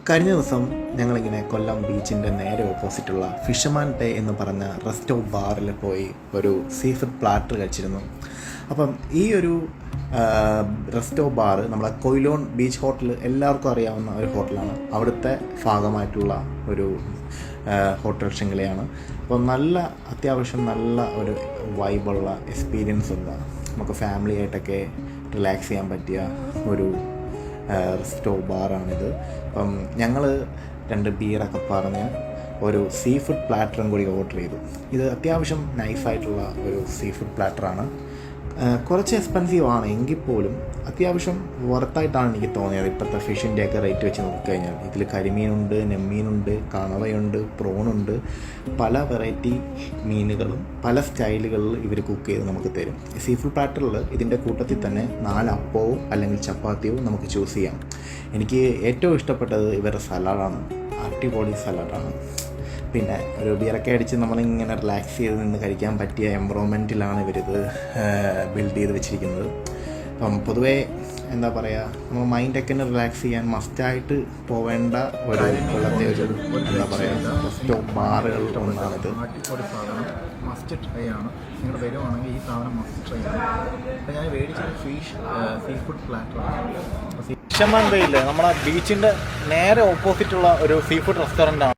കഴിഞ്ഞ ദിവസം ഞങ്ങളിങ്ങനെ കൊല്ലം ബീച്ചിൻ്റെ നേരെ ഓപ്പോസിറ്റുള്ള ഫിഷർമാൻ ബേ എന്ന് പറഞ്ഞ റെസ്റ്റോ ബാറിൽ പോയി ഒരു സീ ഫുഡ് പ്ലാറ്റർ കഴിച്ചിരുന്നു. അപ്പം ഈ ഒരു റെസ്റ്റോ ബാർ നമ്മളെ കൊയിലോൺ ബീച്ച് ഹോട്ടൽ എല്ലാവർക്കും അറിയാവുന്ന ഒരു ഹോട്ടലാണ്. അവിടുത്തെ ഭാഗമായിട്ടുള്ള ഒരു ഹോട്ടൽ ശൃംഖലയാണ്. അപ്പം അത്യാവശ്യം നല്ല ഒരു വൈബുള്ള എക്സ്പീരിയൻസ് ഉള്ള നമുക്ക് ഫാമിലി ആയിട്ടൊക്കെ റിലാക്സ് ചെയ്യാൻ പറ്റിയ ഒരു റെസ്റ്റോ ബാറാണിത്. അപ്പം ഞങ്ങൾ 2 ബിയറൊക്കെ പറഞ്ഞ് ഒരു സീ ഫുഡ് പ്ലാറ്ററും കൂടി ഓർഡർ ചെയ്തു. ഇത് അത്യാവശ്യം നൈസായിട്ടുള്ള ഒരു സീ ഫുഡ് പ്ലാറ്ററാണ്. കുറച്ച് എക്സ്പെൻസീവ് ആണ് എങ്കിൽ പോലും അത്യാവശ്യം വർത്തായിട്ടാണ് എനിക്ക് തോന്നിയത്. ഇപ്പോഴത്തെ ഫിഷിൻ്റെയൊക്കെ റേറ്റ് വെച്ച് നോക്കിക്കഴിഞ്ഞാൽ ഇതിൽ കരിമീനുണ്ട്, നെമ്മീനുണ്ട്, കണവയുണ്ട്, പ്രോണുണ്ട്, പല വെറൈറ്റി മീനുകളും പല സ്റ്റൈലുകളിൽ ഇവർ കുക്ക് ചെയ്ത് നമുക്ക് തരും. സീ ഫുഡ് പ്ലാറ്ററിൽ ഇതിൻ്റെ കൂട്ടത്തിൽ തന്നെ 4 അപ്പവും അല്ലെങ്കിൽ ചപ്പാത്തിയും നമുക്ക് ചൂസ് ചെയ്യാം. എനിക്ക് ഏറ്റവും ഇഷ്ടപ്പെട്ടത് ഇവരുടെ സലാഡാണ്. അടിപൊളി സലാഡാണ്. പിന്നെ ഒരു ബിയറൊക്കെ അടിച്ച് നമ്മളിങ്ങനെ റിലാക്സ് ചെയ്ത് നിന്ന് കഴിക്കാൻ പറ്റിയ എൻവറോൺമെൻറ്റിലാണ് ഇവരിത് ബിൽഡ് ചെയ്ത് വെച്ചിരിക്കുന്നത്. അപ്പം പൊതുവേ എന്താ പറയുക, നമ്മൾ മൈൻഡൊക്കെ ഒന്ന് റിലാക്സ് ചെയ്യാൻ മസ്റ്റായിട്ട് പോവേണ്ട ഒരു കൊല്ലത്തെ ഒരു എന്താ പറയുക റെസ്റ്റോ ബാറുകളിൽ ഒന്നാണിത്. അടിപൊളി സാധനം, മസ്റ്റ് ട്രൈ ആണ്. നിങ്ങൾ വരുവാണെങ്കിൽ ഈ സാധനം മസ്റ്റ് ട്രൈ ആണ്. അപ്പം ഞാൻ മേടിച്ചത് സീ ഫുഡ് പ്ലാറ്ററാണ്. ഫിഷർമാൻ ബേയിൽ നമ്മളെ ബീച്ചിൻ്റെ നേരെ ഓപ്പോസിറ്റുള്ള ഒരു സീ ഫുഡ് റെസ്റ്റോറൻ്റാണ്.